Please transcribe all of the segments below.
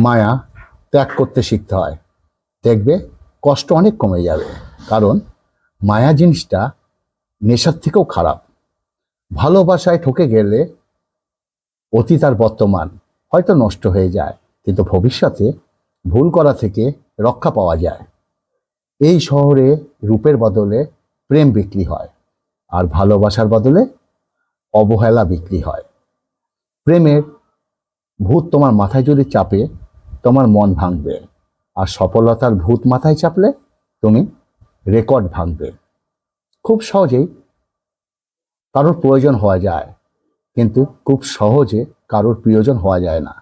মায়া ত্যাগ করতে শিখতে হয়। দেখবে কষ্ট অনেক কমে যাবে। কারণ মায়া জিনিসটা নেশার থেকেও খারাপ। ভালোবাসায় ঠকে গেলে অতীত আর বর্তমান হয়তো নষ্ট হয়ে যায়, কিন্তু ভবিষ্যতে ভুল করা থেকে রক্ষা পাওয়া যায়। এই শহরে রূপের বদলে প্রেম বিক্রি হয়, আর ভালোবাসার বদলে অবহেলা বিক্রি হয়। প্রেমের ভূত তোমার মাথায় যদি চাপে, তোমার মন ভাঙবে, আর সফলতার ভূত মাথায় চাপলে তুমি রেকর্ড ভাঙবে। খুব সহজেই কারোর প্রয়োজন হওয়া যায়, কিন্তু খুব সহজে কারোর প্রিয়জন হওয়া যায় না।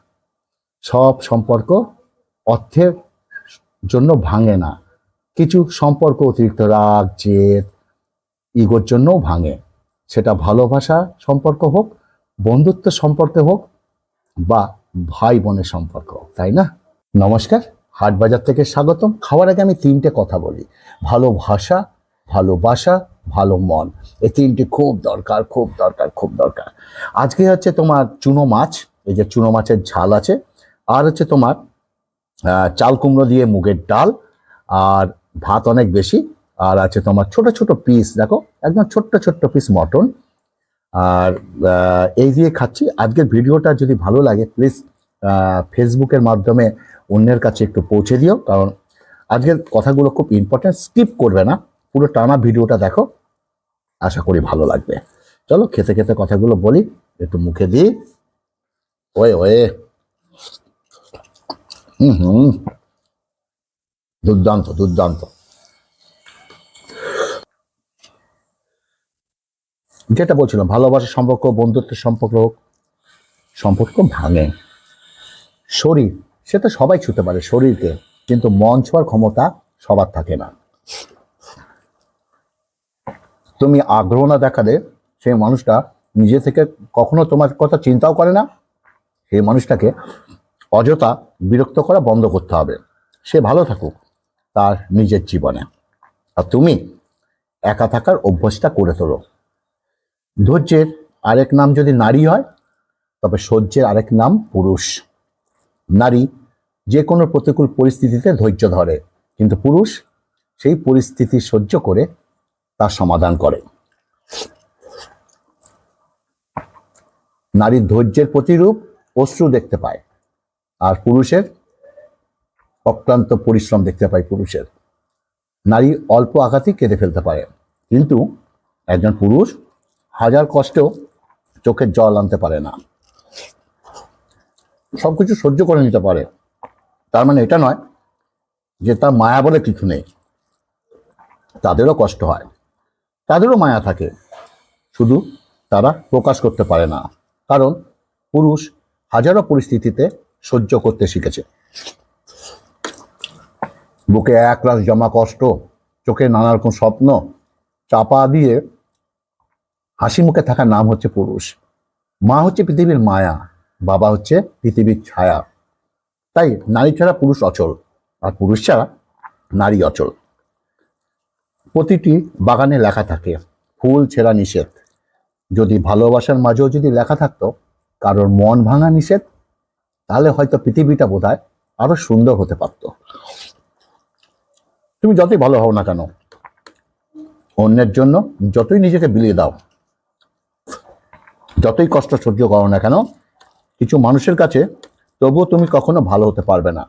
সব সম্পর্ক অর্থের জন্য ভাঙে না। কিছু সম্পর্ক অতিরিক্ত রাগ, জেদ, ইগোর জন্যও ভাঙে। সেটা ভালোবাসা সম্পর্ক হোক, বন্ধুত্ব সম্পর্ক হোক, বা ভাই বোনের সম্পর্ক, তাই না? নমস্কার, হাটবাজার থেকে স্বাগতম। খাওয়ার আগে আমি তিনটে কথা বলি: ভালোবাসা, ভালোবাসা, ভালো মন। এই তিনটে খুব দরকার, খুব দরকার, খুব দরকার। আজকে হচ্ছে তোমার চুনো মাছ, এই যে চুনো মাছের ঝাল আছে, আর হচ্ছে তোমার চাল কুমড়ো দিয়ে মুগের ডাল, আর ভাত অনেক বেশি, আর আছে তোমার ছোট ছোট পিস, দেখো একদম ছোট্ট ছোট্ট পিস মটন। আর এই দিয়ে খাচ্ছি। আজকের ভিডিওটা যদি ভালো লাগে প্লিজ ফেসবুকের মাধ্যমে অন্যের কাছে একটু পৌঁছে দিও, কারণ আজকের কথাগুলো খুব ইম্পর্টেন্ট। স্কিপ করবে না, পুরো টানা ভিডিওটা দেখো, আশা করি ভালো লাগবে। চলো খেতে খেতে কথাগুলো বলি, একটু মুখে দিই। ওয়ে ওয়ে, হুম, দুর্দান্ত দুর্দান্ত। যেটা বলছিলাম, ভালোবাসার সম্পর্ক, বন্ধুত্বের সম্পর্ক হোক, সম্পর্ক ভাঙে। শরীর, সেটা সবাই ছুতে পারে শরীরকে, কিন্তু মন ছোঁয়ার ক্ষমতা সবার থাকে না। তুমি আগ্রহ না দেখালে সেই মানুষটা নিজে থেকে কখনো তোমার কথা চিন্তাও করে না। সেই মানুষটাকে অযথা বিরক্ত করা বন্ধ করতে হবে। সে ভালো থাকুক তার নিজের জীবনে, আর তুমি একা থাকার অভ্যাসটা করে তোলো। ধৈর্যের আরেক নাম যদি নারী হয়, তবে সহ্যের আরেক নাম পুরুষ। নারী যে কোনো প্রতিকূল পরিস্থিতিতে ধৈর্য ধরে, কিন্তু পুরুষ সেই পরিস্থিতি সহ্য করে তার সমাধান করে। নারীর ধৈর্যের প্রতিরূপ অশ্রু দেখতে পায়, আর পুরুষের অক্লান্ত পরিশ্রম দেখতে পায়। পুরুষের নারী অল্প আঘাতই কেঁদে ফেলতে পারে, কিন্তু একজন পুরুষ হাজার কষ্টেও চোখের জল আনতে পারে না। সবকিছু সহ্য করে নিতে পারে, তার মানে এটা নয় যে তার মায়া বলে কিছু নেই। তাদেরও কষ্ট হয়, তাদেরও মায়া থাকে, শুধু তারা প্রকাশ করতে পারে না। কারণ পুরুষ হাজারো পরিস্থিতিতে সহ্য করতে শিখেছে। বুকে একরাশ জমা কষ্ট, চোখে নানা রকম স্বপ্ন চাপা দিয়ে হাসি মুখে থাকার নাম হচ্ছে পুরুষ। মা হচ্ছে পৃথিবীর মায়া, বাবা হচ্ছে পৃথিবীর ছায়া। তাই নারী ছাড়া পুরুষ অচল, আর পুরুষ ছাড়া নারী অচল। প্রতিটি বাগানে লেখা থাকে ফুল ছেঁড়া নিষেধ। যদি ভালোবাসার মাঝেও যদি লেখা থাকতো কারোর মন ভাঙা নিষেধ, তাহলে হয়তো পৃথিবীটা বোধহয় আরো সুন্দর হতে পারত। তুমি যতই ভালো হও না কেন, অন্যের জন্য যতই নিজেকে বিলিয়ে দাও, যতই কষ্ট সহ্য করো না কেন, কিছু মানুষের কাছে তবুও তুমি কখনো ভালো হতে পারবে না।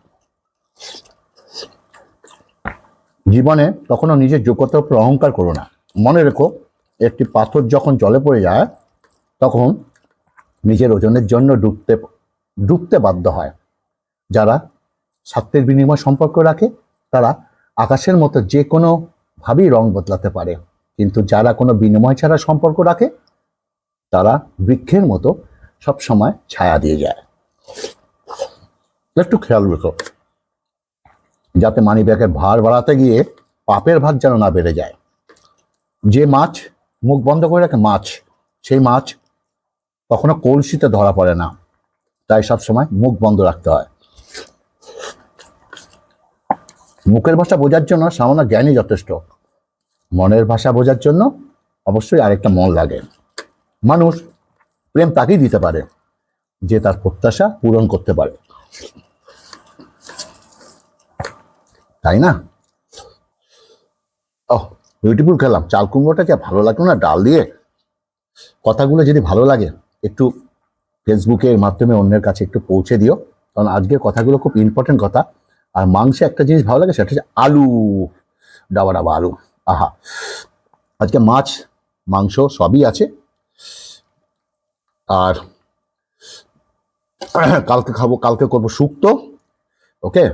জীবনে কখনো নিজের যোগ্যতার উপর অহংকার করো না। মনে রেখো, একটি পাথর যখন জলে পড়ে যায় তখন নিজের ওজনের জন্য ডুবতে বাধ্য হয়। যারা স্বার্থের বিনিময় সম্পর্ক রাখে তারা আকাশের মতো যে কোনো ভাবেই রং বদলাতে পারে, কিন্তু যারা কোনো বিনিময় ছাড়া সম্পর্ক রাখে তারা বৃক্ষের মতো সব সময় ছায়া দিয়ে যায়। একটু খেয়াল রেখো, যাতে মানি ব্যাগের ভার বাড়াতে গিয়ে পাপের ভার যেন না বেড়ে যায়। যে মাছ মুখ বন্ধ করে রাখে মাছ, সেই মাছ কখনো কলসিতে ধরা পড়ে না। তাই সবসময় মুখ বন্ধ রাখতে হয়। মুখের ভাষা বোঝার জন্য সামান্য জ্ঞানই যথেষ্ট, মনের ভাষা বোঝার জন্য অবশ্যই আরেকটা মন লাগে। মানুষ প্রেম তাকেই দিতে পারে যে তার প্রত্যাশা পূরণ করতে পারে। তাই না? ওহ, বিউটিফুল খেলাম। চাল কুমড়োটাকে ভালো লাগলো না ডাল দিয়ে? কথাগুলো যদি ভালো লাগে একটু ফেসবুকের মাধ্যমে অন্যের কাছে একটু পৌঁছে দিও, কারণ আজকের কথাগুলো খুব ইম্পর্টেন্ট কথা। আর মাংসে একটা জিনিস ভালো লাগে, সেটা হচ্ছে আলু, ডাবা ডাবা আলু। আহা, আজকে মাছ মাংস সবই আছে। আর কালকে খাবো, কালকে করবো শুক্তো। ওকে,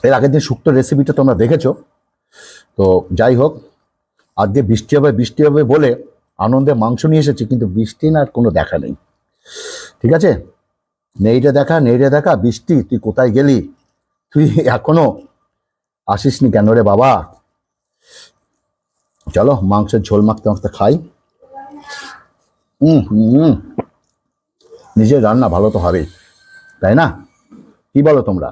এর আগের দিন শুক্তো রেসিপিটা তোমরা দেখেছো। তো যাই হোক, আজকে বৃষ্টি হবে বৃষ্টি হবে বলে আনন্দে মাংস নিয়ে এসেছি, কিন্তু বৃষ্টি না আর কোনো দেখা নেই। ঠিক আছে, নেইরে দেখা নেইরে দেখা, বৃষ্টি তুই কোথায় গেলি? তুই এখনো আসিসনি কেন রে বাবা? চলো মাংসের ঝোল মাখতে মাখতে খাই। হুম, নিজের রান্না ভালো তো হবেই, তাই না? কি বলো তোমরা?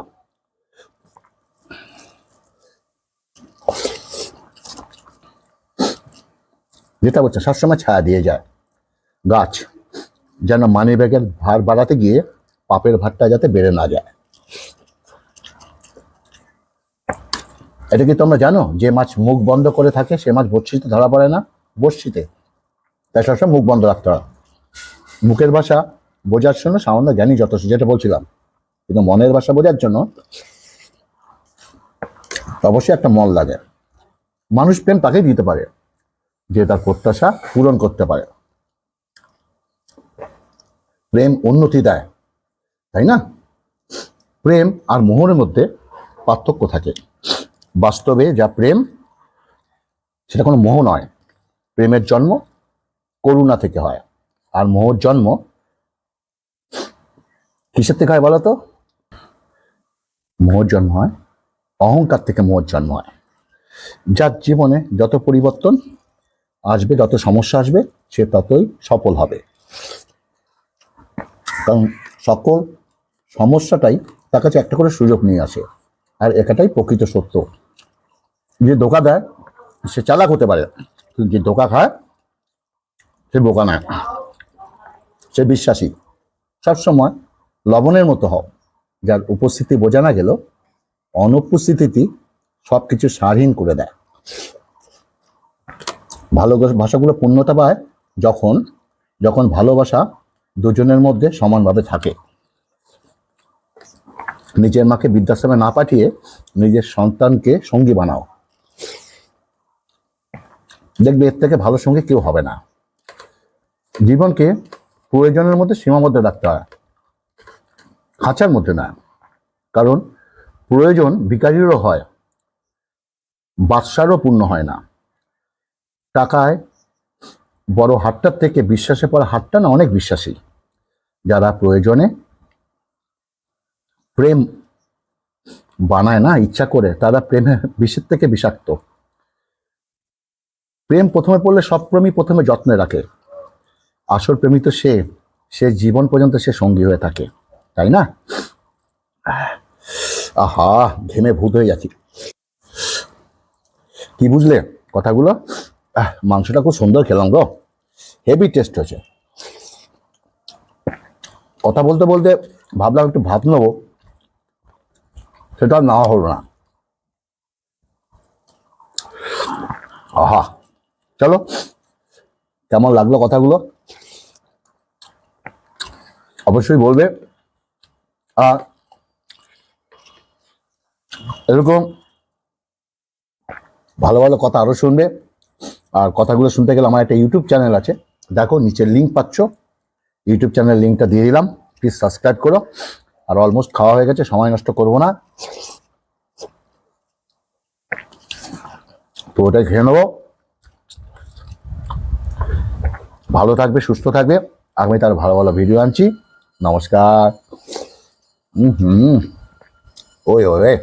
যেটা বলছে সবসময় ছায়া দিয়ে যায় গাছ, যেন মানি ব্যাগের ভার বাড়াতে গিয়ে পাপের ভারটা যাতে বেড়ে না যায়। এটা কি তোমরা জানো, যে মাছ মুখ বন্ধ করে থাকে সে মাছ বড়শিতে ধরা পড়ে না? বড়শিতে, তাই সবসময় মুখ বন্ধ রাখতে হয়। মুখের ভাষা বোঝার জন্য সামান্য জ্ঞানী যথেষ্ট, যেটা বলছিলাম, কিন্তু মনের ভাষা বোঝার জন্য অবশ্যই একটা মন লাগে। মানুষ প্রেম তাকেই দিতে পারে যে তার প্রত্যাশা পূরণ করতে পারে। প্রেম উন্নতি দেয়, তাই না? প্রেম আর মোহরের মধ্যে পার্থক্য থাকে। বাস্তবে যা প্রেম, সেটা কোনো মোহ নয়। প্রেমের জন্ম করুণা থেকে হয়, আর মোহর জন্ম কিসের থেকে হয় বলো তো? মোহর জন্ম হয় অহংকার থেকে, মোহর জন্ম হয়। যার জীবনে যত পরিবর্তন আসবে, যত সমস্যা আসবে, সে ততই সফল হবে। কারণ সকল সমস্যাটাই তার কাছে একটা করে সুযোগ নিয়ে আসে। আর এটাই প্রকৃত সত্য। যে ধোকা দেয় সে চালাক হতে পারে, কিন্তু যে ধোকা খায় সে বোকা নয়, সে বিশ্বাসী। সবসময় লবণের মতো হও, যার উপস্থিতি বোঝা না গেল অনুপস্থিতি সব কিছু সারহীন করে দেয়। ভালোবাসাগুলো পূর্ণতা পায় যখন যখন ভালোবাসা দুজনের মধ্যে সমানভাবে থাকে। নিজের মাকে বৃদ্ধাশ্রমে না পাঠিয়ে নিজের সন্তানকে সঙ্গী বানাও, দেখবে এর থেকে ভালো সঙ্গী কেউ হবে না। জীবনকে প্রয়োজনের মধ্যে সীমাবদ্ধ রাখতে হয়, খাঁচার মধ্যে না। কারণ প্রয়োজন ভিখারিরও হয়, বাদশারও পূর্ণ হয় না। টাকায় বড় হাটটার থেকে বিশ্বাসে পড়া হাটটা না অনেক বিশ্বাসী। যারা প্রয়োজনে প্রেম বানায় না ইচ্ছা করে, তারা প্রেমের বিষের থেকে বিষাক্ত। প্রেম প্রথমে পড়লে সব প্রেমী প্রথমে যত্নে রাখে। আসল প্রেমী তো সে, সে জীবন পর্যন্ত সে সঙ্গী হয়ে থাকে, তাই না? আহা, ঘেমে ভূত হয়ে যাচ্ছি। কি বুঝলে কথাগুলো? মাংসটা খুব সুন্দর খেলাম গো, হেভি টেস্ট হয়েছে। কথা বলতে বলতে ভাবলাম একটু ভাত নেবো, সেটা আর নেওয়া হলো না। আহা, চলো, কেমন লাগলো কথাগুলো অবশ্যই বলবে। আর এরকম ভালো ভালো কথা আরো শুনবে। আর কথাগুলো শুনতে গেলে আমার একটা ইউটিউব চ্যানেল আছে, দেখো নিচের লিঙ্ক পাচ্ছ, ইউটিউব চ্যানেল লিঙ্কটা দিয়ে দিলাম, প্লিজ সাবস্ক্রাইব করো। আর অলমোস্ট খাওয়া হয়ে গেছে, সময় নষ্ট করবো না, তো ওটাই খেয়ে নেবো। ভালো থাকবে, সুস্থ থাকবে, আগামী তার ভালো ভালো ভিডিও আনছি। নমস্কার। ওই ওরে।